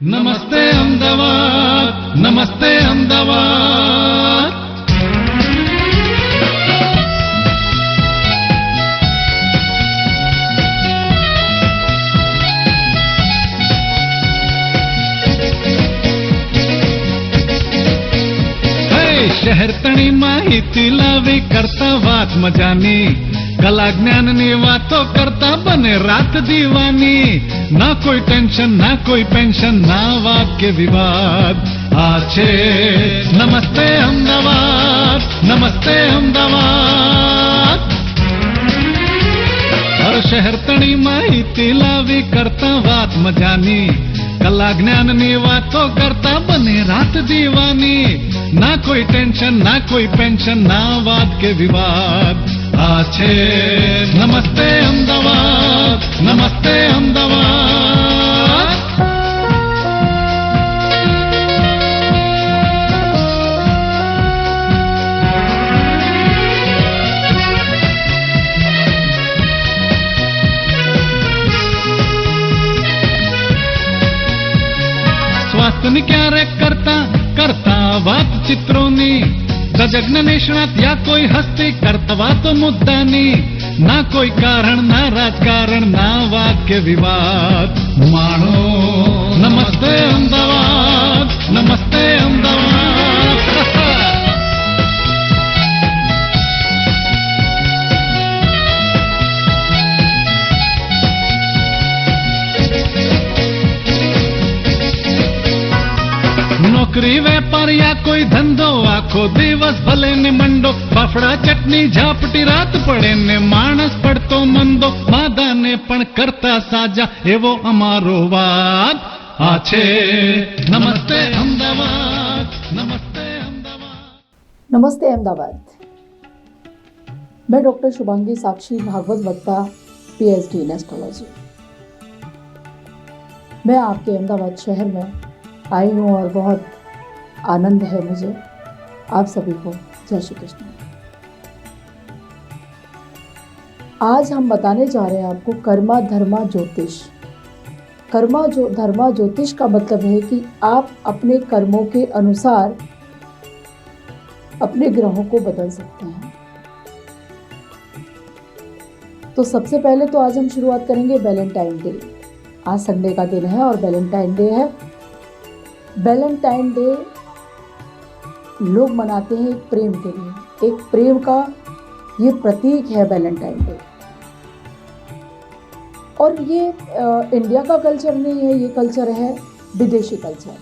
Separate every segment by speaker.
Speaker 1: नमस्ते अहमदाबाद, नमस्ते अहमदाबाद। शहर तणी माहिती लावी करता वात मजानी, कला ज्ञाननी वातो करता बने रात दीवानी। ना कोई टेंशन ना कोई पेंशन ना वाक्य विवाद। आछे नमस्ते अहमदाबाद, नमस्ते अहमदाबाद। हर शहर तणी माहिती लावी करता वात मजानी, कला ज्ञाननी वातो करता बने रात दीवानी। ना कोई टेंशन ना कोई पेंशन ना वाद के विवाद। आछे नमस्ते अहमदाबाद, नमस्ते अहमदाबाद। स्वास्थ्य क्यारे करता करता वात चित्रोनी, सजग्न निष्णात या कोई हस्ती करता वात मुद्दानी। ना कोई कारण ना राजकारण ना वाक्य विवाद। मानो नमस्ते अहमदाबाद, नमस्ते अहमदाबाद। नौकरी व्यापार या कोई धंधो आखो दिवस भले ने मंडो। फाफड़ा चटनी झापटी रात पड़े ने मानस पड़तो मंदो। मादा ने पण करता साजा एवो अमारो वाद। आछे नमस्ते अहमदाबाद, नमस्ते अहमदाबाद।
Speaker 2: नमस्ते अहमदाबाद। मैं डॉक्टर शुभांगी साक्षी भागवत वक्ता, पीएचडी इन एस्ट्रोलॉजी। मैं आपके अहमदाबाद शहर में आई हूँ और बहुत आनंद है मुझे। आप सभी को जय श्री कृष्ण। आज हम बताने जा रहे हैं आपको कर्मा धर्मा ज्योतिष। धर्मा ज्योतिष का मतलब है कि आप अपने कर्मों के अनुसार अपने ग्रहों को बदल सकते हैं। तो सबसे पहले तो आज हम शुरुआत करेंगे वैलेंटाइन डे। आज संडे का दिन है और वैलेंटाइन डे है। वैलेंटाइन डे लोग मनाते हैं एक प्रेम के लिए, एक प्रेम का ये प्रतीक है वैलेंटाइन डे। और ये इंडिया का कल्चर नहीं है, ये कल्चर है विदेशी कल्चर,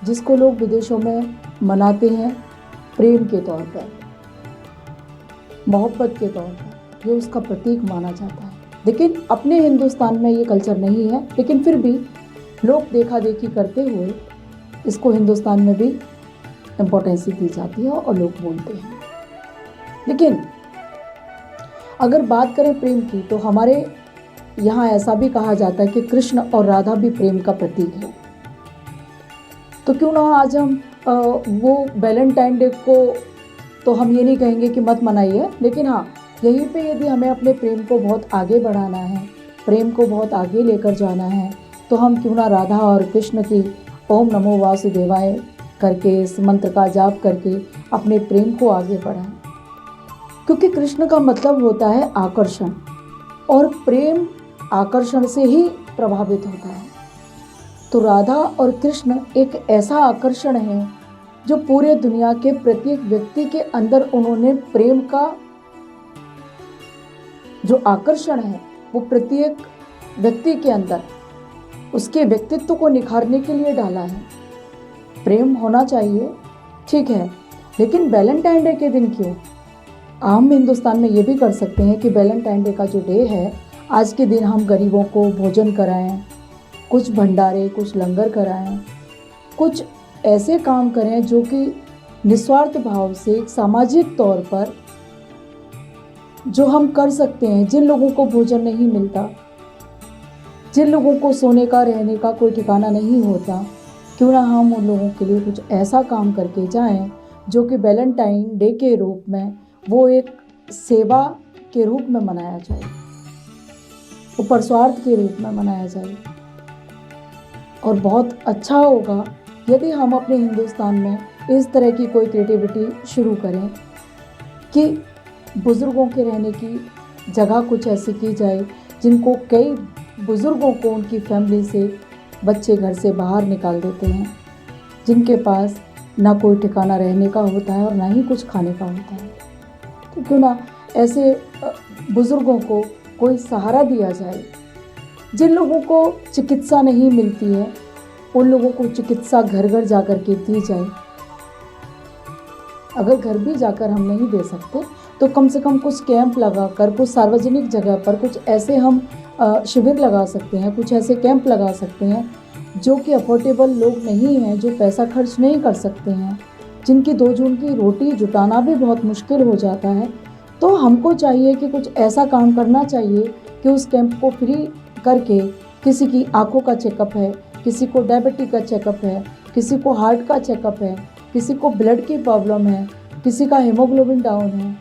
Speaker 2: जिसको लोग विदेशों में मनाते हैं प्रेम के तौर पर, मोहब्बत के तौर पर। ये उसका प्रतीक माना जाता है। लेकिन अपने हिंदुस्तान में ये कल्चर नहीं है, लेकिन फिर भी लोग देखा देखी करते हुए इसको हिंदुस्तान में भी इम्पोर्टेंस दी जाती है और लोग बोलते हैं। लेकिन अगर बात करें प्रेम की, तो हमारे यहाँ ऐसा भी कहा जाता है कि कृष्ण और राधा भी प्रेम का प्रतीक है। तो क्यों ना आज हम वो वैलेंटाइन डे को, तो हम ये नहीं कहेंगे कि मत मनाइए, लेकिन हाँ, यहीं पे यदि हमें अपने प्रेम को बहुत आगे बढ़ाना है, प्रेम को बहुत आगे लेकर जाना है, तो हम क्यों ना राधा और कृष्ण की ओम नमो वासुदेवाय करके, इस मंत्र का जाप करके अपने प्रेम को आगे बढ़ाएं। क्योंकि कृष्ण का मतलब होता है आकर्षण, और प्रेम आकर्षण से ही प्रभावित होता है। तो राधा और कृष्ण एक ऐसा आकर्षण है जो पूरे दुनिया के प्रत्येक व्यक्ति के अंदर उन्होंने प्रेम का जो आकर्षण है वो प्रत्येक व्यक्ति के अंदर उसके व्यक्तित्व को निखारने के लिए डाला है। प्रेम होना चाहिए, ठीक है, लेकिन वैलेंटाइन डे के दिन क्यों? हम हिंदुस्तान में ये भी कर सकते हैं कि वैलेंटाइन डे का जो डे है, आज के दिन हम गरीबों को भोजन कराएं, कुछ भंडारे, कुछ लंगर कराएं, कुछ ऐसे काम करें जो कि निस्वार्थ भाव से सामाजिक तौर पर जो हम कर सकते हैं। जिन लोगों को भोजन नहीं मिलता, जिन लोगों को सोने का रहने का कोई ठिकाना नहीं होता, क्यों ना हम उन लोगों के लिए कुछ ऐसा काम करके जाएं जो कि वैलेंटाइन डे के रूप में, वो एक सेवा के रूप में मनाया जाए, वो परस्वार्थ के रूप में मनाया जाए। और बहुत अच्छा होगा यदि हम अपने हिंदुस्तान में इस तरह की कोई क्रिएटिविटी शुरू करें कि बुज़ुर्गों के रहने की जगह कुछ ऐसी की जाए जिनको कई बुज़ुर्गों को उनकी फैमिली से बच्चे घर से बाहर निकाल देते हैं, जिनके पास ना कोई ठिकाना रहने का होता है और ना ही कुछ खाने का होता है। तो क्यों ना ऐसे बुज़ुर्गों को कोई सहारा दिया जाए। जिन लोगों को चिकित्सा नहीं मिलती है उन लोगों को चिकित्सा घर घर जा कर के दी जाए। अगर घर भी जाकर हम नहीं दे सकते तो कम से कम कुछ कैंप लगाकर, कुछ सार्वजनिक जगह पर कुछ ऐसे हम शिविर लगा सकते हैं, कुछ ऐसे कैंप लगा सकते हैं जो कि अफोर्डेबल लोग नहीं हैं, जो पैसा खर्च नहीं कर सकते हैं, जिनकी 2 जून की रोटी जुटाना भी बहुत मुश्किल हो जाता है। तो हमको चाहिए कि कुछ ऐसा काम करना चाहिए कि उस कैंप को फ्री करके किसी की आँखों का चेकअप है, किसी को डायबिटीज का चेकअप है, किसी को हार्ट का चेकअप है, किसी को ब्लड की प्रॉब्लम है, किसी का हीमोग्लोबिन डाउन है।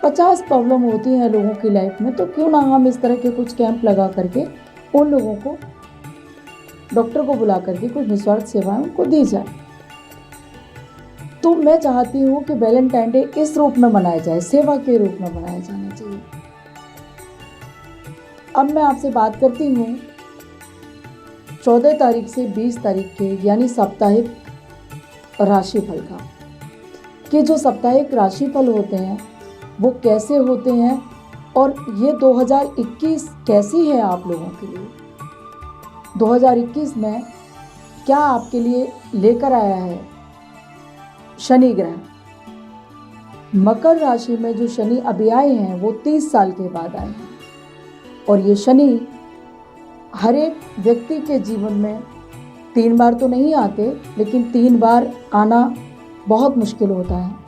Speaker 2: 50 प्रॉब्लम होती हैं लोगों की लाइफ में, तो क्यों ना हम इस तरह के कुछ कैंप लगा करके उन लोगों को, डॉक्टर को बुला करके कुछ निस्वार्थ सेवाएं उनको दी जाए। तो मैं चाहती हूँ कि वैलेंटाइन डे इस रूप में मनाया जाए, सेवा के रूप में मनाया जाना चाहिए। अब मैं आपसे बात करती हूँ 14 तारीख से 20 तारीख के यानी साप्ताहिक राशिफल का, कि जो साप्ताहिक राशिफल होते हैं वो कैसे होते हैं और ये 2021 कैसी है आप लोगों के लिए। 2021 में क्या आपके लिए लेकर आया है शनि ग्रह। मकर राशि में जो शनि अभी आए हैं वो 30 साल के बाद आए हैं और ये शनि हर एक व्यक्ति के जीवन में 3 बार तो नहीं आते, लेकिन 3 बार आना बहुत मुश्किल होता है।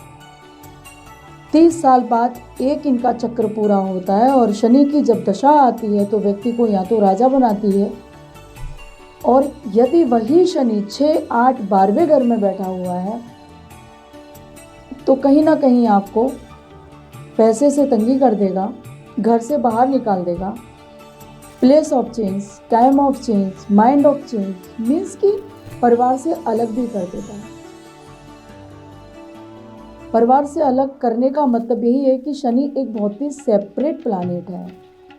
Speaker 2: 30 साल बाद एक इनका चक्र पूरा होता है और शनि की जब दशा आती है तो व्यक्ति को या तो राजा बनाती है, और यदि वही शनि 6, 8, 12वें घर में बैठा हुआ है तो कहीं ना कहीं आपको पैसे से तंगी कर देगा, घर से बाहर निकाल देगा। Place of change, time of change, mind of change, means कि परिवार से अलग भी कर देता है। परिवार से अलग करने का मतलब यही है कि शनि एक बहुत ही सेपरेट प्लैनेट है,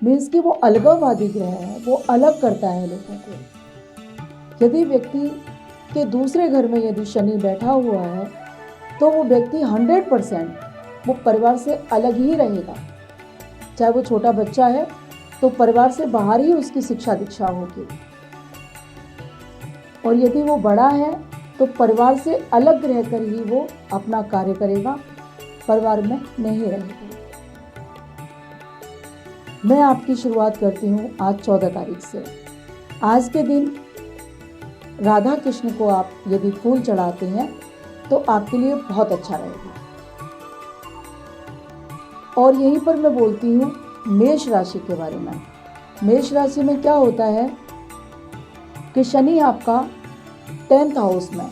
Speaker 2: मीन्स कि वो अलगाववादी ग्रह है, वो अलग करता है लोगों को। यदि व्यक्ति के दूसरे घर में यदि शनि बैठा हुआ है तो वो व्यक्ति 100% वो परिवार से अलग ही रहेगा। चाहे वो छोटा बच्चा है तो परिवार से बाहर ही उसकी शिक्षा दीक्षा होगी, और यदि वो बड़ा है तो परिवार से अलग रहकर ही वो अपना कार्य करेगा, परिवार में नहीं रहेगा। मैं आपकी शुरुआत करती हूँ आज 14 तारीख से। आज के दिन राधा कृष्ण को आप यदि फूल चढ़ाते हैं तो आपके लिए बहुत अच्छा रहेगा। और यहीं पर मैं बोलती हूँ मेष राशि के बारे में। मेष राशि में क्या होता है कि शनि आपका 10th हाउस में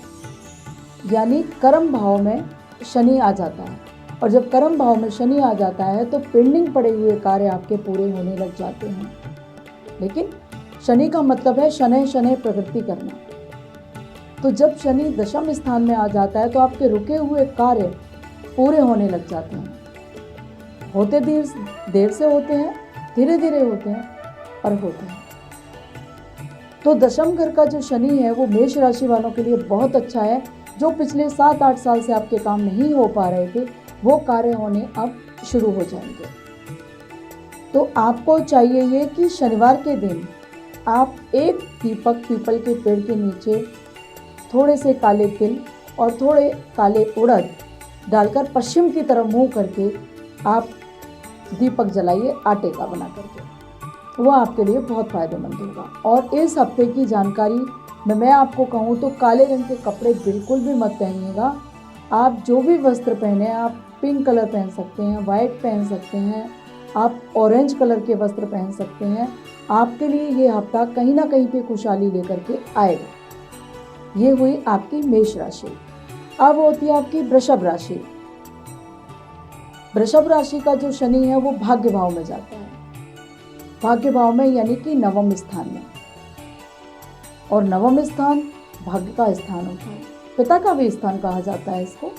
Speaker 2: यानी कर्म भाव में शनि आ जाता है, और जब कर्म भाव में शनि आ जाता है तो पेंडिंग पड़े हुए कार्य आपके पूरे होने लग जाते हैं। लेकिन शनि का मतलब है शनै शनै प्रवृत्ति करना। तो जब शनि दशम स्थान में आ जाता है तो आपके रुके हुए कार्य पूरे होने लग जाते हैं। होते देर से होते हैं, धीरे धीरे होते हैं, और होते हैं। तो दशम घर का जो शनि है वो मेष राशि वालों के लिए बहुत अच्छा है। जो पिछले 7-8 साल से आपके काम नहीं हो पा रहे थे वो कार्य होने अब शुरू हो जाएंगे। तो आपको चाहिए ये कि शनिवार के दिन आप एक दीपक पीपल के पेड़ के नीचे थोड़े से काले तिल और थोड़े काले उड़द डालकर पश्चिम की तरफ मुंह करके आप दीपक जलाइए, आटे का बना करके। वो आपके लिए बहुत फ़ायदेमंद होगा। और इस हफ्ते की जानकारी में मैं आपको कहूँ तो काले रंग के कपड़े बिल्कुल भी मत पहनिएगा। आप जो भी वस्त्र पहने, आप पिंक कलर पहन सकते हैं, वाइट पहन सकते हैं, आप ऑरेंज कलर के वस्त्र पहन सकते हैं। आपके लिए ये हफ्ता कहीं ना कहीं पे खुशहाली लेकर के आएगा। ये हुई आपकी मेष राशि। अब होती है आपकी वृषभ राशि। वृषभ राशि का जो शनि है वो भाग्य भाव में जाता है, भाग्य भाव में यानी कि 9वें स्थान में। और नवम स्थान भाग्य का स्थान होता है, पिता का भी स्थान कहा जाता है इसको।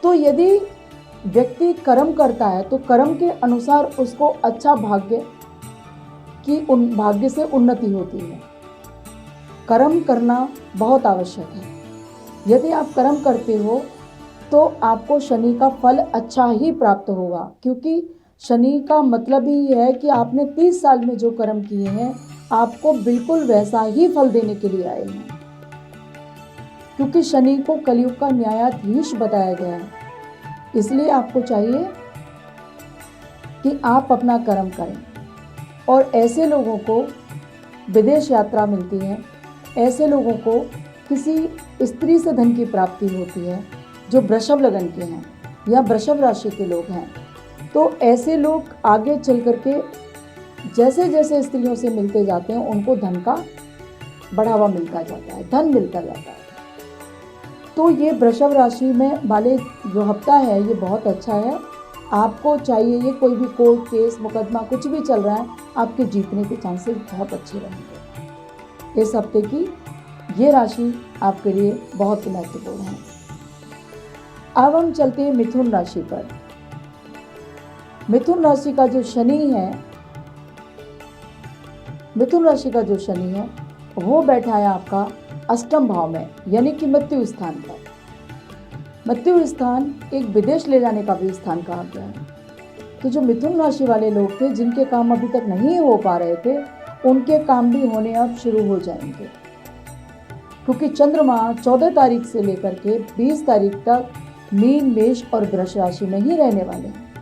Speaker 2: तो यदि व्यक्ति कर्म करता है तो कर्म के अनुसार उसको अच्छा भाग्य से उन्नति होती है। कर्म करना बहुत आवश्यक है। यदि आप कर्म करते हो तो आपको शनि का फल अच्छा ही प्राप्त होगा, क्योंकि शनि का मतलब ही है कि आपने 30 साल में जो कर्म किए हैं आपको बिल्कुल वैसा ही फल देने के लिए आए हैं, क्योंकि शनि को कलयुग का न्यायाधीश बताया गया है। इसलिए आपको चाहिए कि आप अपना कर्म करें। और ऐसे लोगों को विदेश यात्रा मिलती है, ऐसे लोगों को किसी स्त्री से धन की प्राप्ति होती है जो वृषभ लगन के हैं या वृषभ राशि के लोग हैं। तो ऐसे लोग आगे चल करके जैसे जैसे स्त्रियों से मिलते जाते हैं उनको धन का बढ़ावा मिलता जाता है, धन मिलता जाता है। तो ये वृषभ राशि में वाले जो हफ्ता है ये बहुत अच्छा है। आपको चाहिए, ये कोई भी कोर्ट केस मुकदमा कुछ भी चल रहा है, आपके जीतने के चांसेस बहुत अच्छे रहेंगे। इस हफ्ते की ये राशि आपके लिए बहुत महत्वपूर्ण है। अब हम चलते हैं मिथुन राशि पर। मिथुन राशि का जो शनि है, मिथुन राशि का जो शनि है वो बैठा है आपका अष्टम भाव में, यानी कि मृत्यु स्थान पर। मृत्यु स्थान एक विदेश ले जाने का भी स्थान कहा गया है। तो जो मिथुन राशि वाले लोग थे जिनके काम अभी तक नहीं हो पा रहे थे, उनके काम भी होने अब शुरू हो जाएंगे, क्योंकि चंद्रमा 14 तारीख से लेकर के 20 तारीख तक मीन, मेष और वृष राशि में ही रहने वाले हैं।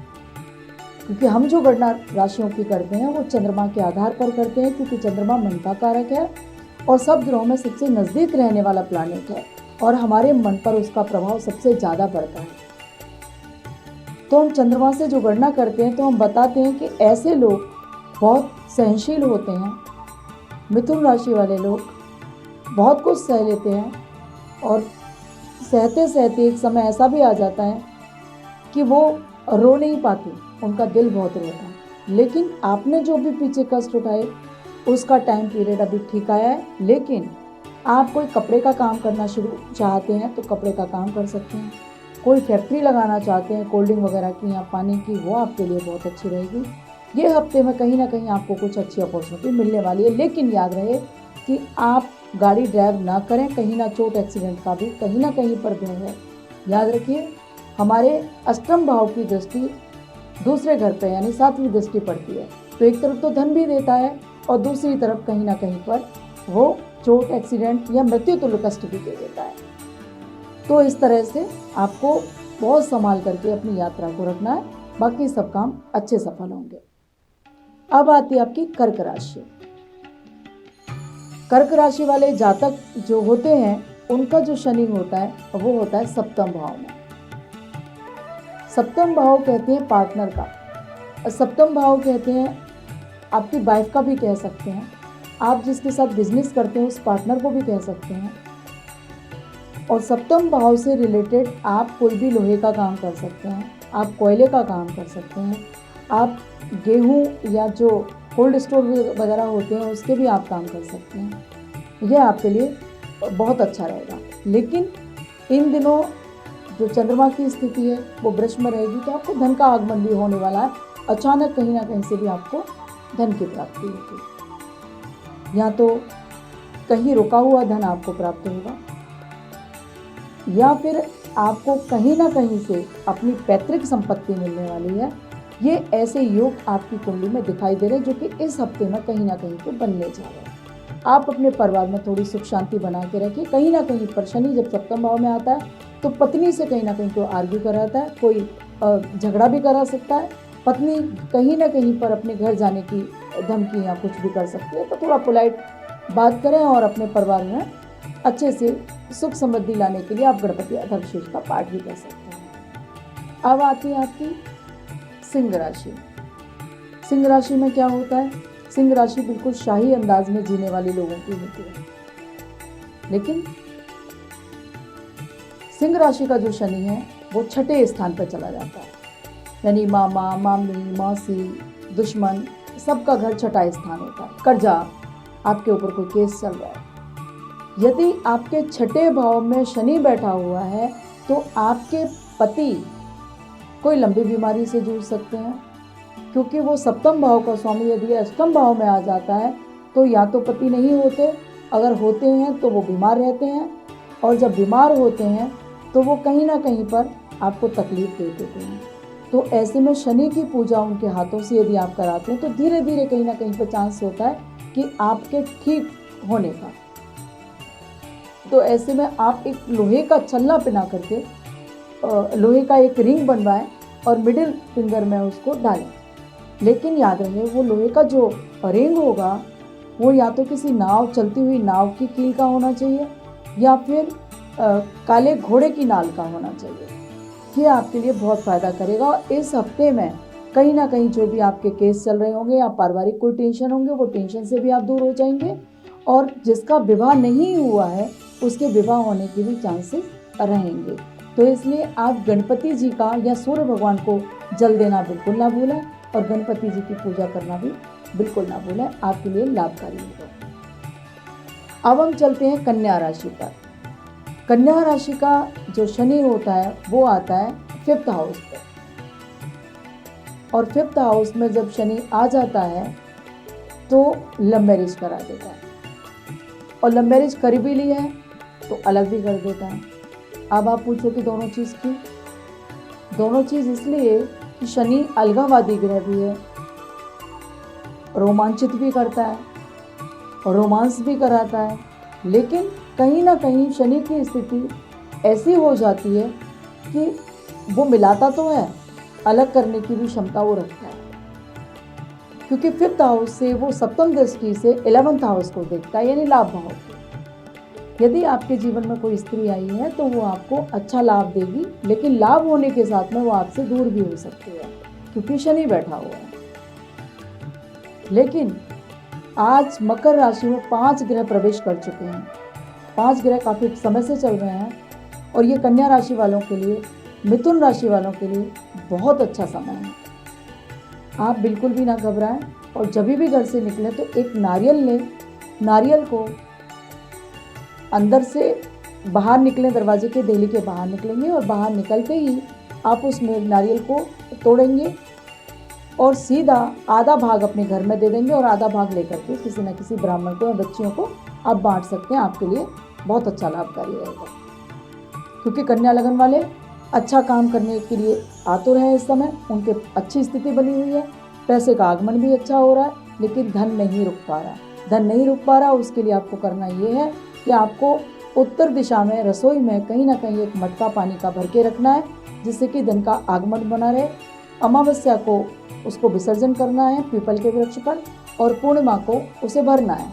Speaker 2: क्योंकि हम जो गणना राशियों की करते हैं वो चंद्रमा के आधार पर करते हैं, क्योंकि चंद्रमा मन का कारक है और सब ग्रहों में सबसे नज़दीक रहने वाला प्लैनेट है और हमारे मन पर उसका प्रभाव सबसे ज़्यादा पड़ता है। तो हम चंद्रमा से जो गणना करते हैं तो हम बताते हैं कि ऐसे लोग बहुत सहनशील होते हैं। मिथुन राशि वाले लोग बहुत कुछ सह लेते हैं और सहते सहते एक समय ऐसा भी आ जाता है कि वो रो नहीं पाते, उनका दिल बहुत रोता है। लेकिन आपने जो भी पीछे कष्ट उठाए उसका टाइम पीरियड अभी ठीक आया है। लेकिन आप कोई कपड़े का काम करना शुरू चाहते हैं तो कपड़े का काम कर सकते हैं। कोई फैक्ट्री लगाना चाहते हैं कोल्ड ड्रिंक वगैरह की या पानी की, वो आपके लिए बहुत अच्छी रहेगी। ये हफ्ते में कहीं ना कहीं आपको कुछ अच्छी अपॉर्चुनिटी मिलने वाली है। लेकिन याद रहे कि आप गाड़ी ड्राइव ना करें, कहीं ना चोट एक्सीडेंट का भी कहीं ना कहीं पर भय है। याद रखिए, हमारे अष्टम भाव की दृष्टि दूसरे घर पे यानी 7वीं दृष्टि पड़ती है, तो एक तरफ तो धन भी देता है और दूसरी तरफ कहीं ना कहीं पर वो चोट एक्सीडेंट या मृत्यु तुल्य कष्ट भी दे देता है। तो इस तरह से आपको बहुत संभाल करके अपनी यात्रा को रखना है, बाकी सब काम अच्छे सफल होंगे। अब आती है आपकी कर्क राशि। कर्क राशि वाले जातक जो होते हैं उनका जो शनि होता है वो होता है सप्तम भाव में। सप्तम भाव कहते हैं पार्टनर का, सप्तम भाव कहते हैं आपकी वाइफ का भी कह सकते हैं, आप जिसके साथ बिजनेस करते हैं उस पार्टनर को भी कह सकते हैं। और सप्तम भाव से रिलेटेड आप कोई भी लोहे का काम कर सकते हैं, आप कोयले का काम कर सकते हैं, आप गेहूं या जो कोल्ड स्टोर वगैरह होते हैं उसके भी आप काम कर सकते हैं। यह आपके लिए बहुत अच्छा रहेगा। लेकिन इन दिनों जो चंद्रमा की स्थिति है वो वृष में रहेगी, तो आपको धन का आगमन भी होने वाला है। अचानक कहीं ना कहीं से भी आपको धन की प्राप्ति होगी, या तो कहीं रुका हुआ धन आपको प्राप्त होगा या फिर आपको कहीं ना कहीं से अपनी पैतृक संपत्ति मिलने वाली है। ये ऐसे योग आपकी कुंडली में दिखाई दे रहे हैं जो कि इस हफ्ते में कहीं ना कहीं पे बनने जा रहे हैं। आप अपने परिवार में थोड़ी सुख शांति बना के रखिए। कहीं ना कहीं पर शनि जब सप्तम भाव में आता है तो पत्नी से कहीं ना कहीं कोई आर्ग्यू कराता है, कोई झगड़ा भी करा सकता है। पत्नी कहीं ना कहीं पर अपने घर जाने की धमकी या कुछ भी कर सकती है, तो थोड़ा पोलाइट बात करें और अपने परिवार में अच्छे से सुख समृद्धि लाने के लिए आप गणपति अधर्वशीष का पाठ भी कर सकते हैं। अब आती है आपकी सिंह राशि। सिंह राशि में क्या होता है? सिंह राशि बिल्कुल शाही अंदाज में जीने वाले लोगों की होती है। लेकिन सिंह राशि का जो शनि है वो छठे स्थान पर चला जाता है, यानी मामा, मामी, मौसी, दुश्मन सबका घर छठा स्थान होता है। कर्जा, आपके ऊपर कोई केस चल रहा है। यदि आपके छठे भाव में शनि बैठा हुआ है तो आपके पति कोई लंबी बीमारी से जूझ सकते हैं, क्योंकि वो सप्तम भाव का स्वामी यदि अष्टम भाव में आ जाता है तो या तो पति नहीं होते, अगर होते हैं तो वो बीमार रहते हैं, और जब बीमार होते हैं तो वो कहीं ना कहीं पर आपको तकलीफ दे देते हैं। तो ऐसे में शनि की पूजा उनके हाथों से यदि आप कराते हैं तो धीरे धीरे कहीं ना कहीं पर चांस होता है कि आपके ठीक होने का। तो ऐसे में आप एक लोहे का छल्ला पिना करके लोहे का एक रिंग बनवाएं और मिडिल फिंगर में उसको डालें। लेकिन याद रहे वो लोहे का जो रिंग होगा वो या तो किसी नाव, चलती हुई नाव की कील का होना चाहिए या फिर काले घोड़े की नाल का होना चाहिए। ये आपके लिए बहुत फ़ायदा करेगा। और इस हफ्ते में कहीं ना कहीं जो भी आपके केस चल रहे होंगे या पारिवारिक कोई टेंशन होंगे, वो टेंशन से भी आप दूर हो जाएंगे, और जिसका विवाह नहीं हुआ है उसके विवाह होने के भी चांसेस रहेंगे। तो इसलिए आप गणपति जी का या सूर्य भगवान को जल देना बिल्कुल ना भूलें, और गणपति जी की पूजा करना भी बिल्कुल ना भूलें, आपके लिए लाभकारी होगा। अब हम चलते हैं कन्या राशि पर। कन्या राशि का जो शनि होता है वो आता है 5th हाउस पर, और 5th हाउस में जब शनि आ जाता है तो लव मैरिज करा देता है, और लव मैरिज कर भी ली है तो अलग भी कर देता है। अब आप पूछो कि दोनों चीज़ क्यों? दोनों चीज़ इसलिए कि शनि अलगावादी ग्रह भी है, रोमांचित भी करता है और रोमांस भी कराता है, लेकिन कहीं ना कहीं शनि की स्थिति ऐसी हो जाती है कि वो मिलाता तो है, अलग करने की भी क्षमता वो रखता है, क्योंकि 5th हाउस से वो सप्तम दृष्टि से 11th हाउस को देखता है, यानी लाभ भाव को। यदि आपके जीवन में कोई स्त्री आई है तो वो आपको अच्छा लाभ देगी, लेकिन लाभ होने के साथ में वो आपसे दूर भी हो सकती है, क्योंकि शनि बैठा हुआ है। लेकिन आज मकर राशि में 5 ग्रह प्रवेश कर चुके हैं। 5 ग्रह काफ़ी समय से चल रहे हैं, और ये कन्या राशि वालों के लिए, मिथुन राशि वालों के लिए बहुत अच्छा समय है। आप बिल्कुल भी ना घबराएं, और जब भी घर से निकले तो एक नारियल लें, नारियल को अंदर से बाहर निकलें, दरवाजे के देहली के बाहर निकलेंगे, और बाहर निकलते ही आप उसमें नारियल को तोड़ेंगे और सीधा आधा भाग अपने घर में दे देंगे, और आधा भाग लेकर के किसी न किसी ब्राह्मण को या बच्चियों को आप बांट सकते हैं। आपके लिए बहुत अच्छा लाभकारी रहेगा, क्योंकि कन्या लगन वाले अच्छा काम करने के लिए आतुर हैं इस समय, उनके अच्छी स्थिति बनी हुई है, पैसे का आगमन भी अच्छा हो रहा है, लेकिन धन नहीं रुक पा रहा। धन नहीं रुक पा रहा, उसके लिए आपको करना ये है कि आपको उत्तर दिशा में रसोई में कहीं ना कहीं एक मटका पानी का भर के रखना है, जिससे कि धन का आगमन बना रहे। अमावस्या को उसको विसर्जन करना है पीपल के वृक्ष पर, और पूर्णिमा को उसे भरना है।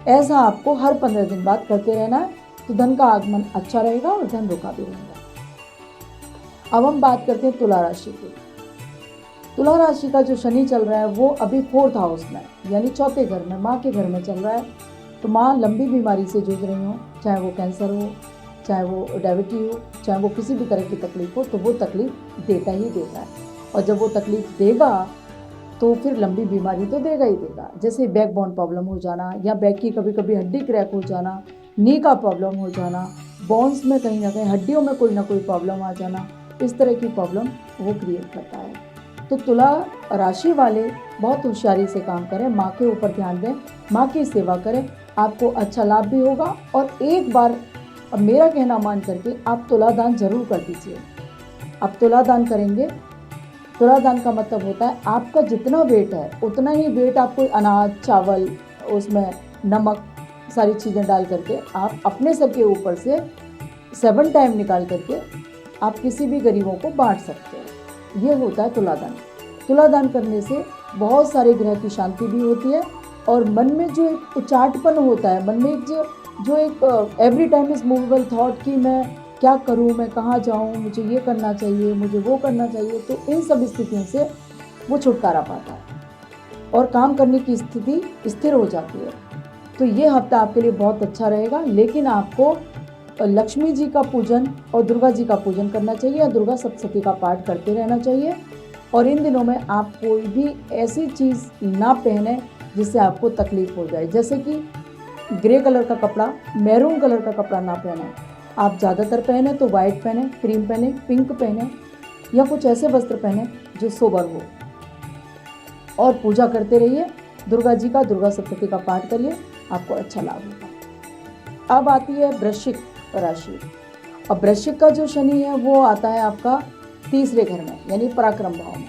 Speaker 2: ऐसा आपको हर 15 दिन बाद करते रहना है, तो धन का आगमन अच्छा रहेगा और धन रुका भी रहेगा। अब हम बात करते हैं तुला राशि की। तुला राशि का जो शनि चल रहा है वो अभी 4th हाउस में, यानी चौथे घर में, माँ के घर में चल रहा है। तो माँ लंबी बीमारी से जूझ रही हो, चाहे वो कैंसर हो, चाहे वो डायबिटीज हो, चाहे वो किसी भी तरह की तकलीफ हो, तो वो तकलीफ देता ही देता है। और जब वो तकलीफ देगा तो फिर लंबी बीमारी तो देगा ही देगा, जैसे बैकबोन प्रॉब्लम हो जाना, या बैक की कभी कभी हड्डी क्रैक हो जाना, नी का प्रॉब्लम हो जाना, बोन्स में कहीं ना कहीं हड्डियों में कोई ना कोई प्रॉब्लम आ जाना, इस तरह की प्रॉब्लम वो क्रिएट करता है। तो तुला राशि वाले बहुत होशियारी से काम करें, माँ के ऊपर ध्यान दें, माँ की सेवा करें, आपको अच्छा लाभ भी होगा। और एक बार अब मेरा कहना मान करके आप तुला दान जरूर कर दीजिए। आप तुला दान करेंगे, तुला दान का मतलब होता है आपका जितना वेट है उतना ही वेट आप कोई अनाज, चावल, उसमें नमक, सारी चीज़ें डाल करके आप अपने सर के ऊपर से 7 टाइम निकाल करके आप किसी भी गरीबों को बांट सकते हैं। ये होता है तुला दान। तुला दान करने से बहुत सारे ग्रह की शांति भी होती है, और मन में जो एक उचाटपन होता है, मन में जो एक every time is movable thought कि मैं क्या करूं, मैं कहाँ जाऊं, मुझे ये करना चाहिए, मुझे वो करना चाहिए, तो इन सब स्थितियों से वो छुटकारा पाता है और काम करने की स्थिति स्थिर हो जाती है। तो ये हफ्ता आपके लिए बहुत अच्छा रहेगा, लेकिन आपको लक्ष्मी जी का पूजन और दुर्गा जी का पूजन करना चाहिए, और दुर्गा सप्तशती का पाठ करते रहना चाहिए। और इन दिनों में आप कोई भी ऐसी चीज़ ना पहने जिससे आपको तकलीफ हो जाए। जैसे कि ग्रे कलर का कपड़ा, मैरून कलर का कपड़ा ना पहने, आप ज़्यादातर पहने तो वाइट पहने, क्रीम पहने, पिंक पहने या कुछ ऐसे वस्त्र पहने जो सोबर हो। और पूजा करते रहिए दुर्गा जी का, दुर्गा सप्तशती का पाठ करिए, आपको अच्छा लाभ होगा। अब आती है वृश्चिक राशि। अब वृश्चिक का जो शनि है वो आता है आपका तीसरे घर में, यानी पराक्रम भाव में।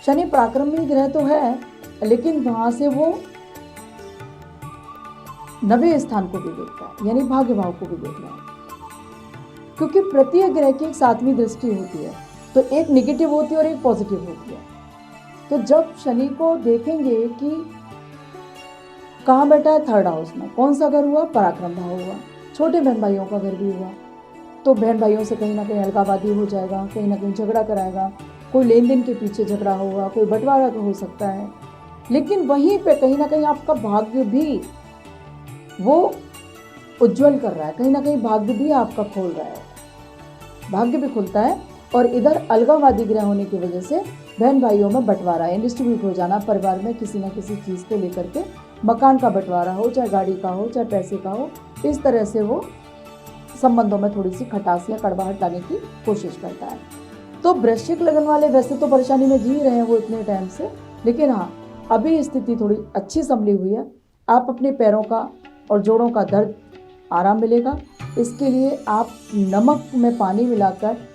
Speaker 2: शनि पराक्रमी ग्रह तो है, लेकिन वहां से वो 9वें स्थान को भी देखता है, यानी भाग्य भाव को भी देख रहा है। क्योंकि प्रत्येक ग्रह की एक 7वीं दृष्टि होती है, तो एक नेगेटिव होती है और एक पॉजिटिव होती है। तो जब शनि को देखेंगे कि कहाँ बैठा है, 3rd हाउस में, कौन सा घर हुआ, पराक्रम भाव हुआ, छोटे बहन भाइयों का घर भी हुआ, तो बहन भाइयों से कहीं ना कहीं अलगावादी हो जाएगा, कहीं ना कहीं झगड़ा कराएगा, कोई लेन देन के पीछे झगड़ा होगा, कोई बंटवारा हो सकता है। लेकिन वहीं पे कहीं ना कहीं आपका भाग्य भी वो उज्जवल कर रहा है, कहीं ना कहीं भाग्य भी आपका खोल रहा है, भाग्य भी खुलता है। और इधर अलगावादी ग्रह होने की वजह से बहन भाइयों में बंटवारा है, डिस्ट्रीब्यूट हो जाना, परिवार में किसी न किसी चीज़ को लेकर के, मकान का बंटवारा हो, चाहे गाड़ी का हो, चाहे पैसे का हो, इस तरह से वो संबंधों में थोड़ी सी खटास या कड़वाहट लाने की कोशिश करता है। तो वृश्चिक लगन वाले वैसे तो परेशानी में जी रहे हैं वो इतने टाइम से, लेकिन हाँ, अभी स्थिति थोड़ी अच्छी संभली हुई है। आप अपने पैरों का और जोड़ों का दर्द आराम मिलेगा। इसके लिए आप नमक में पानी मिलाकर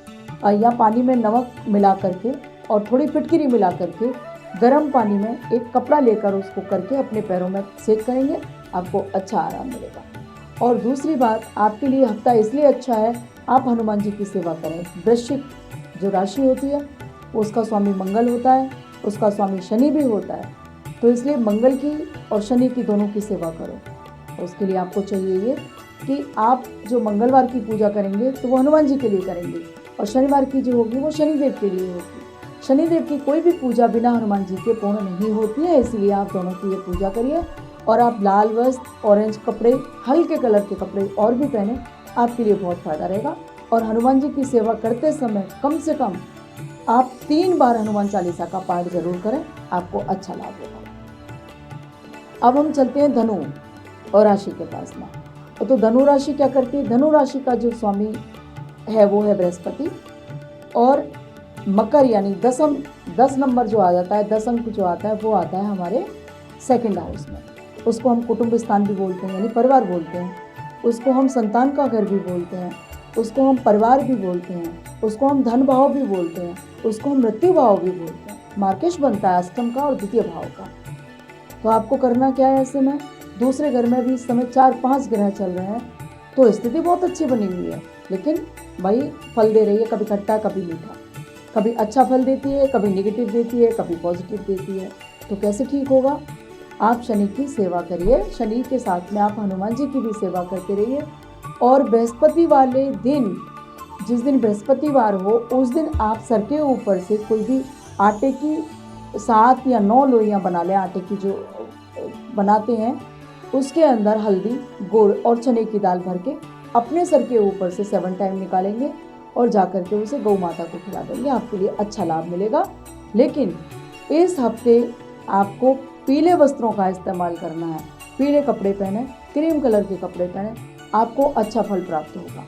Speaker 2: या पानी में नमक मिला करके और थोड़ी फिटकिरी मिला करके गर्म पानी में एक कपड़ा लेकर उसको करके अपने पैरों में सेक करेंगे, आपको अच्छा आराम मिलेगा। और दूसरी बात, आपके लिए हफ्ता इसलिए अच्छा है, आप हनुमान जी की सेवा करें। वृश्चिक जो राशि होती है उसका स्वामी मंगल होता है, उसका स्वामी शनि भी होता है, तो इसलिए मंगल की और शनि की दोनों की सेवा करो। उसके लिए आपको चाहिए ये कि आप जो मंगलवार की पूजा करेंगे तो वो हनुमान जी के लिए करेंगे, और शनिवार की जो होगी वो शनिदेव के लिए होगी। शनिदेव की कोई भी पूजा बिना हनुमान जी के पूर्ण नहीं होती है, इसलिए आप दोनों की ये पूजा करिए। और आप लाल वस्त्र, ऑरेंज कपड़े, हल्के कलर के कपड़े और भी पहने, आपके लिए बहुत फायदा रहेगा। और हनुमान जी की सेवा करते समय कम से कम आप 3 बार हनुमान चालीसा का पाठ जरूर करें, आपको अच्छा लाभ होगा। अब हम चलते हैं धनु और राशि के पास में। तो धनु राशि क्या करती है? धनु राशि का जो स्वामी है वो है बृहस्पति, और मकर यानी 10 नंबर जो आ जाता है, 10 अंक जो आता है वो आता है हमारे 2nd हाउस में। उसको हम कुटुंब स्थान भी बोलते हैं, यानी परिवार बोलते हैं। उसको हम संतान का घर भी बोलते हैं, उसको हम परिवार भी बोलते हैं, उसको हम धन भाव भी बोलते हैं, उसको हम मृत्यु भाव भी बोलते हैं। मार्केश बनता है अष्टम का और द्वितीय भाव का। तो आपको करना क्या है, ऐसे में दूसरे घर में भी इस समय 4-5 ग्रह चल रहे हैं, तो स्थिति बहुत अच्छी बनी हुई है, लेकिन भाई फल दे रही है, कभी खट्टा कभी मीठा, कभी अच्छा फल देती है, कभी नेगेटिव देती है, कभी पॉजिटिव देती है। तो कैसे ठीक होगा? आप शनि की सेवा करिए, शनि के साथ में आप हनुमान जी की भी सेवा करते रहिए। और बृहस्पति वाले दिन, जिस दिन बृहस्पतिवार हो, उस दिन आप सर के ऊपर से कोई भी आटे की 7 या 9 लोइयाँ बना लें, आटे की जो बनाते हैं, उसके अंदर हल्दी, गुड़ और चने की दाल भर के अपने सर के ऊपर से 7 टाइम निकालेंगे और जाकर के उसे गौ माता को खिला देंगे, आपके लिए अच्छा लाभ मिलेगा। लेकिन इस हफ्ते आपको पीले वस्त्रों का इस्तेमाल करना है, पीले कपड़े पहने, क्रीम कलर के कपड़े पहने, आपको अच्छा फल प्राप्त होगा।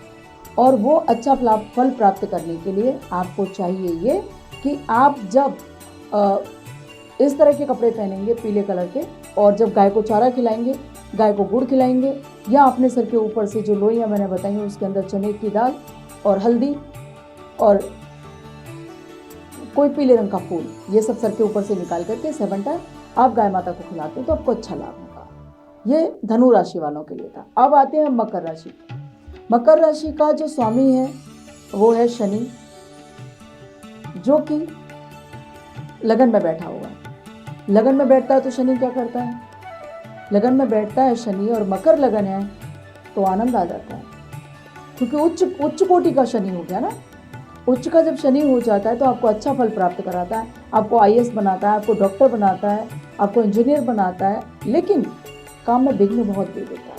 Speaker 2: और वो अच्छा फल प्राप्त करने के लिए आपको चाहिए ये कि आप जब इस तरह के कपड़े पहनेंगे पीले कलर के, और जब गाय को चारा खिलाएंगे, गाय को गुड़ खिलाएंगे, या अपने सर के ऊपर से जो लोइयाँ मैंने बताई हैं उसके अंदर चने की दाल और हल्दी और कोई पीले रंग का फूल, ये सब सर के ऊपर से निकाल करके 7 टाइम आप गाय माता को खिलाते हैं, तो आपको अच्छा लाभ होगा। ये धनु राशि वालों के लिए था। अब आते हैं मकर राशि। मकर राशि का जो स्वामी है वो है शनि, जो कि लगन में बैठा हुआ है। लगन में बैठता है तो शनि क्या करता है? लगन में बैठता है शनि और मकर लगन है तो आनंद आ जाता है, क्योंकि उच्च कोटि का शनि हो गया ना। उच्च का जब शनि हो जाता है तो आपको अच्छा फल प्राप्त कराता है, आपको IAS बनाता है, आपको डॉक्टर बनाता है, आपको इंजीनियर बनाता है, लेकिन काम में विघ्न बहुत दे देता है,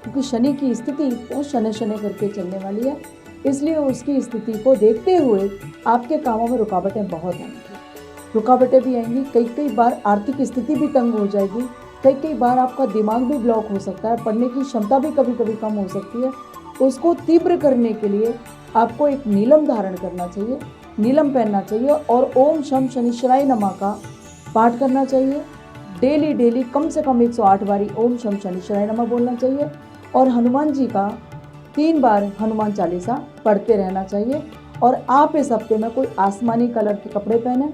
Speaker 2: क्योंकि शनि की स्थिति बहुत शनि करके चलने वाली है। इसलिए उसकी स्थिति को देखते हुए आपके कामों में रुकावटें बहुत आएंगी। रुकावटें भी आएंगी, कई कई बार आर्थिक स्थिति भी तंग हो जाएगी, कई कई बार आपका दिमाग भी ब्लॉक हो सकता है, पढ़ने की क्षमता भी कभी कभी कम हो सकती है। उसको तीव्र करने के लिए आपको एक नीलम धारण करना चाहिए, नीलम पहनना चाहिए और ओम शम शनिश्चराय नमः का पाठ करना चाहिए। डेली कम से कम 108 बारी ओम शम शनिश्चराय नमः बोलना चाहिए और हनुमान जी का 3 बार हनुमान चालीसा पढ़ते रहना चाहिए। और आप इस हफ्ते में कोई आसमानी कलर के कपड़े पहने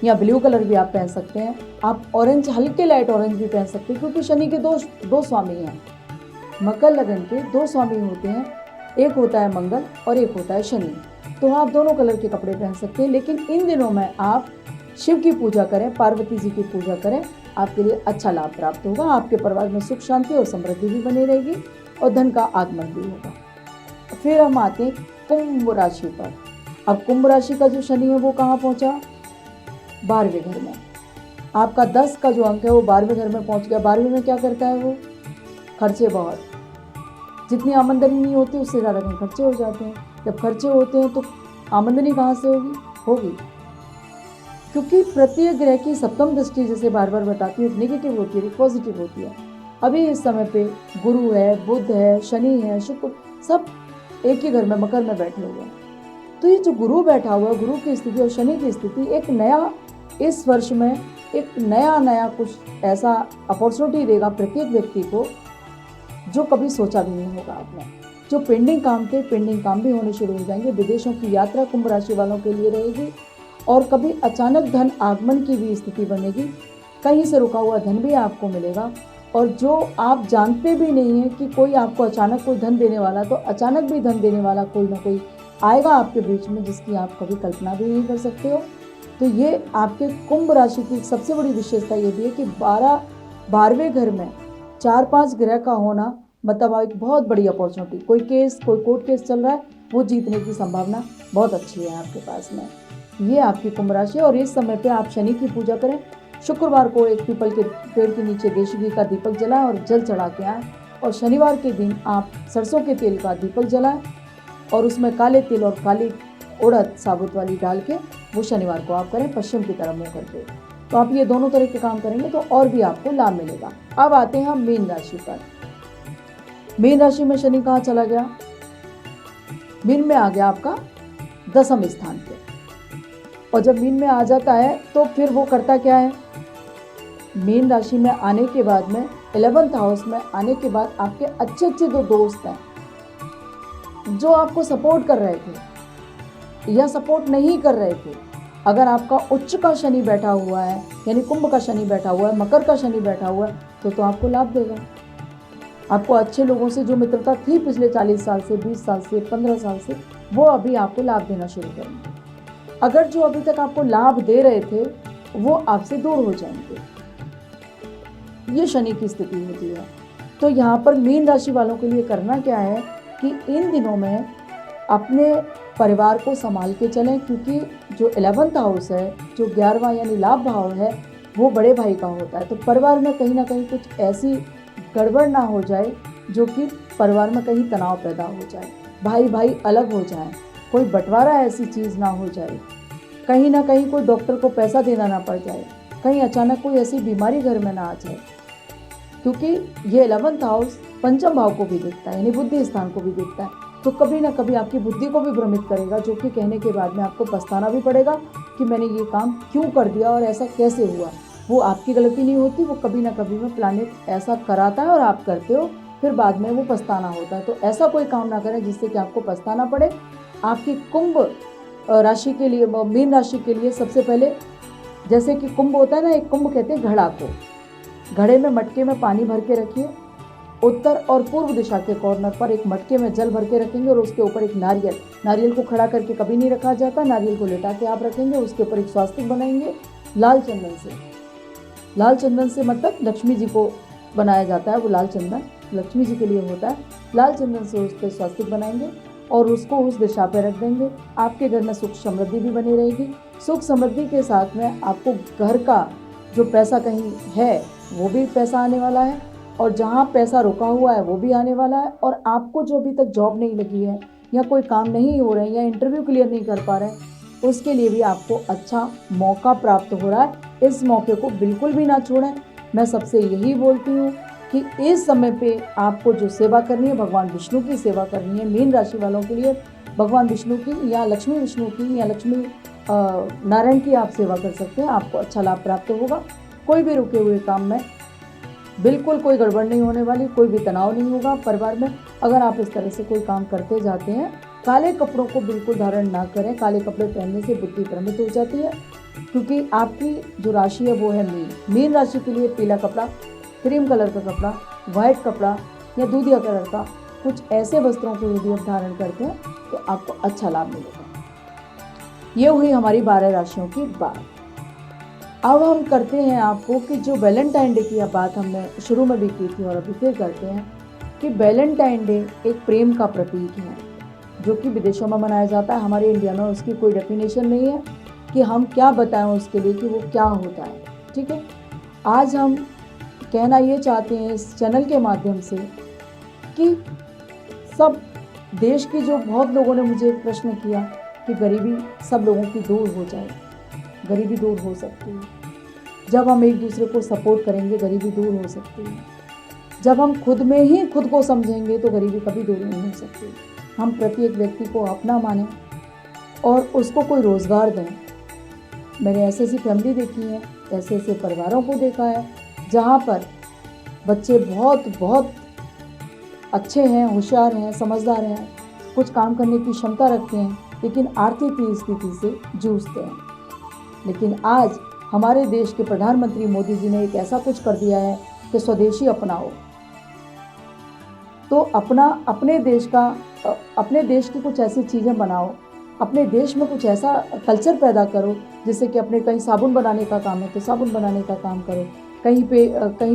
Speaker 2: या ब्लू कलर भी आप पहन सकते हैं। आप ऑरेंज, हल्के लाइट ऑरेंज भी पहन सकते हैं, क्योंकि शनि के दो स्वामी हैं। मकर लगन के 2 स्वामी होते हैं, एक होता है मंगल और एक होता है शनि। तो आप दोनों कलर के कपड़े पहन सकते हैं। लेकिन इन दिनों में आप शिव की पूजा करें, पार्वती जी की पूजा करें, आपके लिए अच्छा लाभ प्राप्त होगा। आपके परिवार में सुख शांति और समृद्धि भी बनी रहेगी और धन का आगमन भी होगा। फिर हम आते हैं कुंभ राशि पर। अब कुंभ राशि का जो शनि है वो कहाँ पहुंचा? 12वें घर में। आपका 10 का जो अंक है वो 12वें घर में पहुंच गया। 12वें में क्या करता है वो? खर्चे बहुत, जितनी आमदनी नहीं होती उससे ज़्यादा कहीं खर्चे हो जाते हैं। जब खर्चे होते हैं तो आमदनी कहाँ से होगी? क्योंकि प्रत्येक ग्रह की सप्तम दृष्टि, जैसे बार बार बताती हूँ, नेगेटिव होती है, पॉजिटिव होती है। अभी इस समय पे गुरु है, बुध है, शनि है, शुक्र, सब एक ही घर में मकर में बैठे हुए हैं। तो ये जो गुरु बैठा हुआ है, गुरु की स्थिति और शनि की स्थिति, एक नया, इस वर्ष में एक नया कुछ ऐसा अपॉर्चुनिटी देगा प्रत्येक व्यक्ति को जो कभी सोचा भी नहीं होगा आपने। जो पेंडिंग काम थे, पेंडिंग काम भी होने शुरू हो जाएंगे। विदेशों की यात्रा कुंभ राशि वालों के लिए रहेगी और कभी अचानक धन आगमन की भी स्थिति बनेगी। कहीं से रुका हुआ धन भी आपको मिलेगा और जो आप जानते भी नहीं है कि कोई आपको अचानक कोई धन देने वाला, तो अचानक भी धन देने वाला कोई ना कोई आएगा आपके बीच में, जिसकी आप कभी कल्पना भी नहीं कर सकते हो। तो ये आपके कुंभ राशि की सबसे बड़ी विशेषता ये भी है कि 12वें घर में 4-5 ग्रह का होना मतलब एक बहुत बड़ी अपॉर्चुनिटी। कोई केस, कोई कोर्ट केस चल रहा है, वो जीतने की संभावना बहुत अच्छी है आपके पास में। ये आपकी कुंभ राशि। और इस समय पे आप शनि की पूजा करें। शुक्रवार को एक पीपल के पेड़ के नीचे देशी घी का दीपक जलाएं और जल चढ़ा के आएँ। और शनिवार के दिन आप सरसों के तेल का दीपक जलाएं और उसमें काले तिल और काली उड़द साबुत वाली डाल के वो शनिवार को आप करें, पश्चिम की तरफ मुँह करके। तो आप ये दोनों तरह के काम करेंगे तो और भी आपको लाभ मिलेगा। अब आते हैं हम मीन राशि पर। मीन राशि में शनि कहाँ चला गया? मीन में आ गया आपका 10वें स्थान पे। और जब मीन में आ जाता है तो फिर वो करता क्या है? मीन राशि में आने के बाद में 11th हाउस में आने के बाद आपके अच्छे 2 दोस्त हैं जो आपको सपोर्ट कर रहे थे या सपोर्ट नहीं कर रहे थे। अगर आपका उच्च का शनि बैठा हुआ है, यानी कुंभ का शनि बैठा हुआ है, मकर का शनि बैठा हुआ है, तो आपको लाभ देगा। आपको अच्छे लोगों से जो मित्रता थी पिछले 40 साल से, 20 साल से, 15 साल से, वो अभी आपको लाभ देना शुरू करेंगे। अगर जो अभी तक आपको लाभ दे रहे थे वो आपसे दूर हो जाएंगे। ये शनि की स्थिति होती है। तो यहाँ पर मीन राशि वालों के लिए करना क्या है कि इन दिनों में अपने परिवार को संभाल के चलें, क्योंकि जो 11th हाउस है, जो 11वां यानी लाभ भाव है, वो बड़े भाई का होता है। तो परिवार में कहीं ना कहीं कुछ ऐसी गड़बड़ ना हो जाए जो कि परिवार में कहीं तनाव पैदा हो जाए, भाई अलग हो जाए, कोई बंटवारा ऐसी चीज़ ना हो जाए, कहीं ना कहीं कोई डॉक्टर को पैसा देना ना पड़ जाए, कहीं अचानक कोई ऐसी बीमारी घर में ना आ जाए। क्योंकि ये 11th हाउस पंचम भाव को भी देखता है, यानी बुद्धि स्थान को भी देखता है। तो कभी ना कभी आपकी बुद्धि को भी भ्रमित करेगा, जो कि कहने के बाद में आपको पछताना भी पड़ेगा कि मैंने ये काम क्यों कर दिया और ऐसा कैसे हुआ। वो आपकी गलती नहीं होती, वो कभी ना कभी में प्लानेट ऐसा कराता है और आप करते हो, फिर बाद में वो पछताना होता है। तो ऐसा कोई काम ना करें जिससे कि आपको पछताना पड़े। आपकी कुंभ राशि के लिए, मीन राशि के लिए सबसे पहले, जैसे कि कुंभ होता है ना, एक कुंभ कहते हैं घड़ा को। घड़े में मटके में पानी भर के रखिए, उत्तर और पूर्व दिशा के कॉर्नर पर एक मटके में जल भर के रखेंगे और उसके ऊपर एक नारियल को खड़ा करके कभी नहीं रखा जाता, नारियल को लेटा के आप रखेंगे। उसके ऊपर एक स्वास्तिक बनाएंगे लाल चंदन से मतलब लक्ष्मी जी को बनाया जाता है, वो लाल चंदन लक्ष्मी जी के लिए होता है। लाल चंदन से उस पर स्वास्तिक बनाएंगे और उसको उस दिशा पर रख देंगे। आपके घर में सुख समृद्धि भी बनी रहेगी। सुख समृद्धि के साथ में आपको घर का जो पैसा कहीं है वो भी पैसा आने वाला है, और जहाँ पैसा रुका हुआ है वो भी आने वाला है। और आपको जो अभी तक जॉब नहीं लगी है या कोई काम नहीं हो रहे हैं या इंटरव्यू क्लियर नहीं कर पा रहे हैं, उसके लिए भी आपको अच्छा मौका प्राप्त हो रहा है। इस मौके को बिल्कुल भी ना छोड़ें। मैं सबसे यही बोलती हूँ कि इस समय पे आपको जो सेवा करनी है, भगवान विष्णु की सेवा करनी है। मीन राशि वालों के लिए भगवान विष्णु की या लक्ष्मी विष्णु की या लक्ष्मी नारायण की आप सेवा कर सकते हैं। आपको अच्छा लाभ प्राप्त होगा। कोई भी रुके हुए काम में बिल्कुल कोई गड़बड़ नहीं होने वाली, कोई भी तनाव नहीं होगा परिवार में। अगर आप इस तरह से कोई काम करते जाते हैं, काले कपड़ों को बिल्कुल धारण ना करें। काले कपड़े पहनने से बुद्धि भ्रमित हो जाती है, क्योंकि आपकी जो राशि है वो है मीन। मीन राशि के लिए पीला कपड़ा, क्रीम कलर का कपड़ा, वाइट कपड़ा या दूधिया कलर का कुछ ऐसे वस्त्रों को यदि आप धारण करते हैं तो आपको अच्छा लाभ मिलेगा। ये हुई हमारी 12 राशियों की बात। अब हम करते हैं आपको कि जो वैलेंटाइन डे की बात हमने शुरू में भी की थी और अभी फिर करते हैं कि वैलेंटाइन डे एक प्रेम का प्रतीक है जो कि विदेशों में मनाया जाता है। हमारे इंडिया में उसकी कोई डेफिनेशन नहीं है कि हम क्या बताएं उसके लिए कि वो क्या होता है। ठीक है, आज हम कहना ये चाहते हैं इस चैनल के माध्यम से कि सब देश की जो बहुत लोगों ने मुझे एक प्रश्न किया कि गरीबी सब लोगों की दूर हो जाए। गरीबी दूर हो सकती है जब हम एक दूसरे को सपोर्ट करेंगे। गरीबी दूर हो सकती है जब हम खुद में ही खुद को समझेंगे, तो गरीबी कभी दूर नहीं हो सकती। हम प्रत्येक व्यक्ति को अपना मानें और उसको कोई रोज़गार दें। मैंने ऐसी ऐसी फैमिली देखी है, ऐसे ऐसे परिवारों को देखा है जहाँ पर बच्चे बहुत अच्छे हैं, होशियार हैं, समझदार हैं, कुछ काम करने की क्षमता रखते हैं, लेकिन आर्थिक स्थिति से जूझते हैं। लेकिन आज हमारे देश के प्रधानमंत्री मोदी जी ने एक ऐसा कुछ कर दिया है कि स्वदेशी अपनाओ। तो अपने देश की कुछ ऐसी चीज़ें बनाओ, अपने देश में कुछ ऐसा कल्चर पैदा करो जिससे कि अपने कहीं साबुन बनाने का काम है तो साबुन बनाने का काम करो, कहीं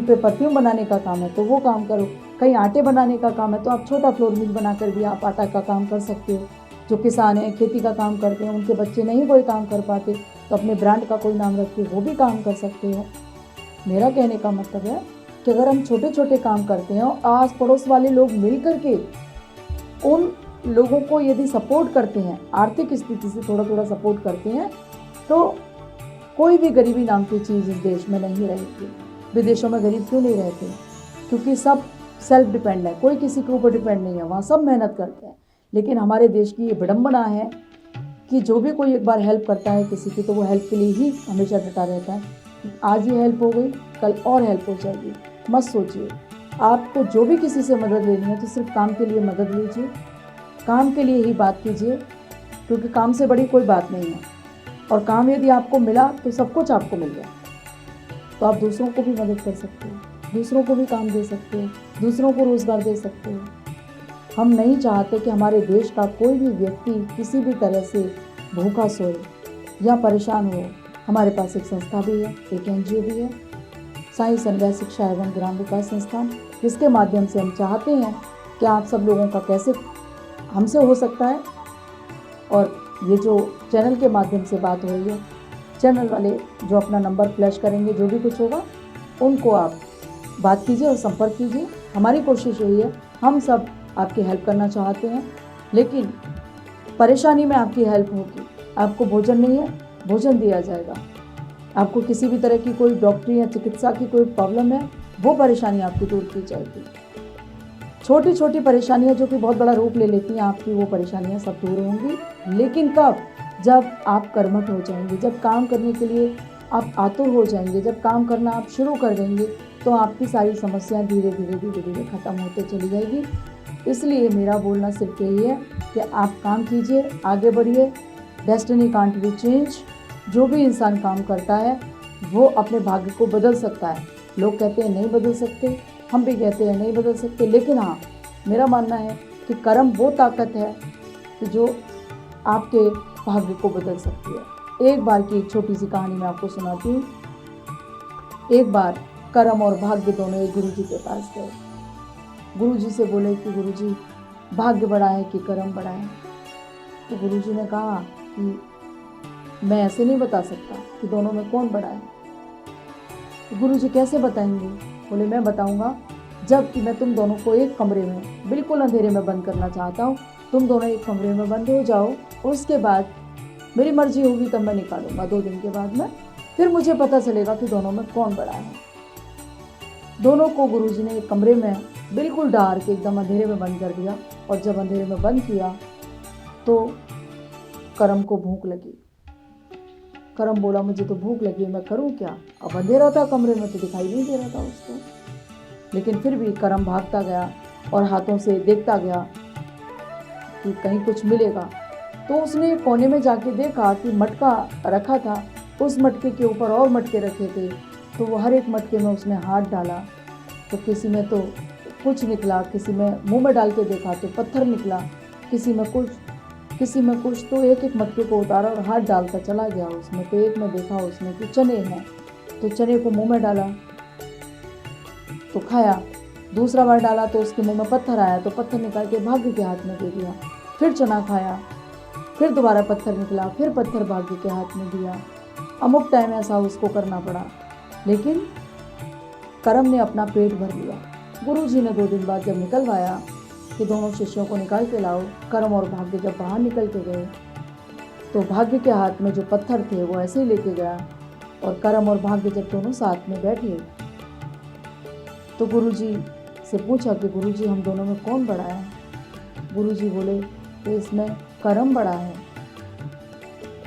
Speaker 2: पे परफ्यूम बनाने का काम है तो वो काम करो, कहीं आटे बनाने का काम है तो आप छोटा फ्लोर मिल बनाकर भी आप आटा का काम कर सकते हो। जो किसान हैं, खेती का काम करते हैं, उनके बच्चे नहीं कोई काम कर पाते तो अपने ब्रांड का कोई नाम रख के वो भी काम कर सकते हो। मेरा कहने का मतलब है कि अगर हम छोटे छोटे काम करते हैं और आस पड़ोस वाले लोग मिल करके उन लोगों को यदि सपोर्ट करते हैं, आर्थिक स्थिति से थोड़ा थोड़ा सपोर्ट करते हैं, तो कोई भी गरीबी नाम की चीज़ इस देश में नहीं रहेगी। विदेशों में गरीब क्यों नहीं रहते? क्योंकि सब सेल्फ डिपेंड है, कोई किसी के ऊपर डिपेंड नहीं है, वहाँ सब मेहनत करते हैं। लेकिन हमारे देश की ये विडंबना है कि जो भी कोई एक बार हेल्प करता है किसी की, तो वो हेल्प के लिए ही हमेशा डटा रहता है। आज ये हेल्प हो गई, कल और हेल्प हो जाएगी। मत सोचिए, आपको जो भी किसी से मदद लेनी है तो सिर्फ काम के लिए मदद लीजिए, काम के लिए ही बात कीजिए, क्योंकि काम से बड़ी कोई बात नहीं है। और काम यदि आपको मिला तो सब कुछ आपको मिल गया, तो आप दूसरों को भी मदद कर सकते हो, दूसरों को भी काम दे सकते हो, दूसरों को रोज़गार दे सकते हो। हम नहीं चाहते कि हमारे देश का कोई भी व्यक्ति किसी भी तरह से भूखा सोए या परेशान हो। हमारे पास एक संस्था भी है, एक NGO भी है, साईं समव्य शिक्षा एवं ग्राम विकास संस्थान, जिसके माध्यम से हम चाहते हैं कि आप सब लोगों का कैसे हमसे हो सकता है। और ये जो चैनल के माध्यम से बात हो रही है, चैनल वाले जो अपना नंबर फ्लैश करेंगे, जो भी कुछ होगा उनको आप बात कीजिए और संपर्क कीजिए। हमारी कोशिश यही है, हम सब आपकी हेल्प करना चाहते हैं, लेकिन परेशानी में आपकी हेल्प होगी। आपको भोजन नहीं है, भोजन दिया जाएगा। आपको किसी भी तरह की कोई डॉक्टरी या चिकित्सा की कोई प्रॉब्लम है, वो परेशानी आपकी दूर की जाएगी। छोटी छोटी परेशानियां जो कि बहुत बड़ा रूप ले लेती हैं आपकी, वो परेशानियां सब दूर होंगी। लेकिन कब? जब आप कर्मठ हो जाएंगे, जब काम करने के लिए आप आतुर हो जाएंगे, जब काम करना आप शुरू कर देंगे, तो आपकी सारी समस्याएं धीरे धीरे ख़त्म होते चली जाएगी। इसलिए मेरा बोलना सिर्फ यही है कि आप काम कीजिए, आगे बढ़िए। Destiny can't be change. जो भी इंसान काम करता है वो अपने भाग्य को बदल सकता है। लोग कहते हैं नहीं बदल सकते, हम भी कहते हैं नहीं बदल सकते, लेकिन हाँ, मेरा मानना है कि कर्म वो ताकत है कि जो आपके भाग्य को बदल सकती है। एक बार की एक छोटी सी कहानी मैं आपको सुनाती हूँ। एक बार कर्म और भाग्य दोनों एक गुरुजी के पास गए। गुरुजी से बोले कि गुरुजी, भाग्य बड़ा है कि कर्म बड़ा है? तो गुरुजी ने कहा कि मैं ऐसे नहीं बता सकता कि दोनों में कौन बड़ा है। तो गुरुजी कैसे बताएंगे? बोले मैं बताऊंगा, जब कि मैं तुम दोनों को एक कमरे में बिल्कुल अंधेरे में बंद करना चाहता हूँ। तुम दोनों एक कमरे में बंद हो जाओ, उसके बाद मेरी मर्जी होगी तब मैं निकालूंगा 2 दिन के बाद में, फिर मुझे पता चलेगा कि दोनों में कौन बड़ा है। दोनों को गुरुजी ने एक कमरे में बिल्कुल डार्क एकदम अंधेरे में बंद कर दिया, और जब अंधेरे में बंद किया तो करम को भूख लगी। करम बोला मुझे तो भूख लगी है, मैं करूं क्या? अब अंधेरा था कमरे में तो दिखाई नहीं दे रहा था उसको, लेकिन फिर भी करम भागता गया और हाथों से देखता गया कि कहीं कुछ मिलेगा। तो उसने कोने में जाके देखा कि मटका रखा था, उस मटके के ऊपर और मटके रखे थे, तो वो हर एक मटके में उसने हाथ डाला, तो किसी में तो कुछ निकला, किसी में मुंह में डाल के देखा तो पत्थर निकला, किसी में कुछ, तो एक एक मटके को उतारा और हाथ डालता चला गया उसमें। तो एक में देखा उसने कि चने हैं, तो चने को मुंह में डाला तो खाया, दूसरा बार डाला तो उसके मुंह में पत्थर आया, तो पत्थर निकाल के भाग्य के हाथ में दे दिया, फिर चना खाया, फिर दोबारा पत्थर निकला, फिर पत्थर भाग्य के हाथ में दिया। अमुक टाइम ऐसा उसको करना पड़ा, लेकिन करम ने अपना पेट भर लिया। गुरुजी ने 2 दिन बाद जब निकलवाया कि दोनों शिष्यों को निकाल के लाओ, करम और भाग्य जब बाहर निकल के गए तो भाग्य के हाथ में जो पत्थर थे वो ऐसे ही लेके गया, और करम और भाग्य जब दोनों साथ में बैठे तो गुरुजी से पूछा कि गुरुजी हम दोनों में कौन बड़ा है? गुरुजी बोले कि इसमें करम बड़ा है।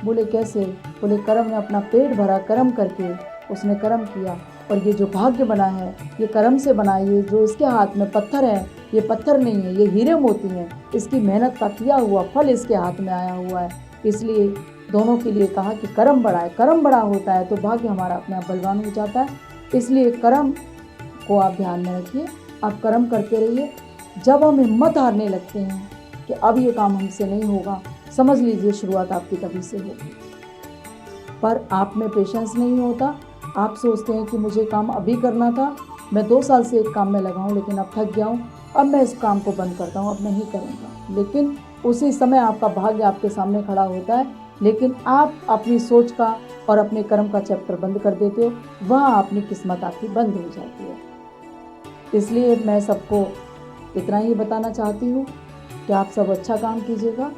Speaker 2: बोले कैसे? बोले करम ने अपना पेट भरा, कर्म करके उसने कर्म किया, और ये जो भाग्य बना है ये कर्म से बना है। ये जो इसके हाथ में पत्थर है ये पत्थर नहीं है, ये हीरे मोती हैं, इसकी मेहनत का किया हुआ फल इसके हाथ में आया हुआ है। इसलिए दोनों के लिए कहा कि कर्म बड़ा है, कर्म बड़ा होता है तो भाग्य हमारा अपने आप बलवान हो जाता है। इसलिए कर्म को आप ध्यान में रखिए, आप कर्म करते रहिए। जब हम हिम्मत हारने लगते हैं कि अब ये काम हमसे नहीं होगा, समझ लीजिए शुरुआत आपकी तभी से होगी। पर आप में पेशेंस नहीं होता, आप सोचते हैं कि मुझे काम अभी करना था, मैं 2 साल से एक काम में लगा हूँ लेकिन अब थक गया हूँ, अब मैं इस काम को बंद करता हूँ, अब नहीं करूँगा। लेकिन उसी समय आपका भाग्य आपके सामने खड़ा होता है, लेकिन आप अपनी सोच का और अपने कर्म का चैप्टर बंद कर देते हो, वहाँ अपनी किस्मत आपकी बंद हो जाती है। इसलिए मैं सबको इतना ही बताना चाहती हूँ कि आप सब अच्छा काम कीजिएगा,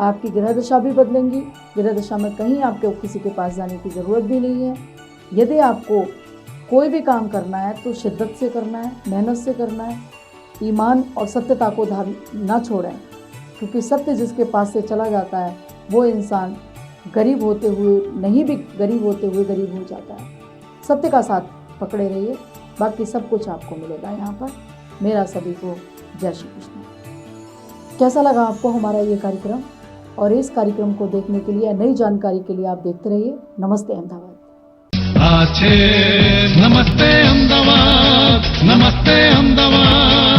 Speaker 2: आपकी ग्रह दशा भी बदलेंगी। ग्रह दशा में कहीं आपको किसी के पास जाने की ज़रूरत भी नहीं है। यदि आपको कोई भी काम करना है तो शिद्दत से करना है, मेहनत से करना है, ईमान और सत्यता को ना छोड़ें, क्योंकि सत्य जिसके पास से चला जाता है वो इंसान गरीब होते हुए नहीं भी गरीब होते हुए गरीब हो जाता है। सत्य का साथ पकड़े रहिए, बाकी सब कुछ आपको मिलेगा यहाँ पर। मेरा सभी को जय श्री कृष्ण। कैसा लगा आपको हमारा ये कार्यक्रम? और इस कार्यक्रम को देखने के लिए, नई जानकारी के लिए आप देखते रहिए नमस्ते अहमदाबाद।
Speaker 1: नमस्ते अहमदाबाद, नमस्ते अहमदाबाद।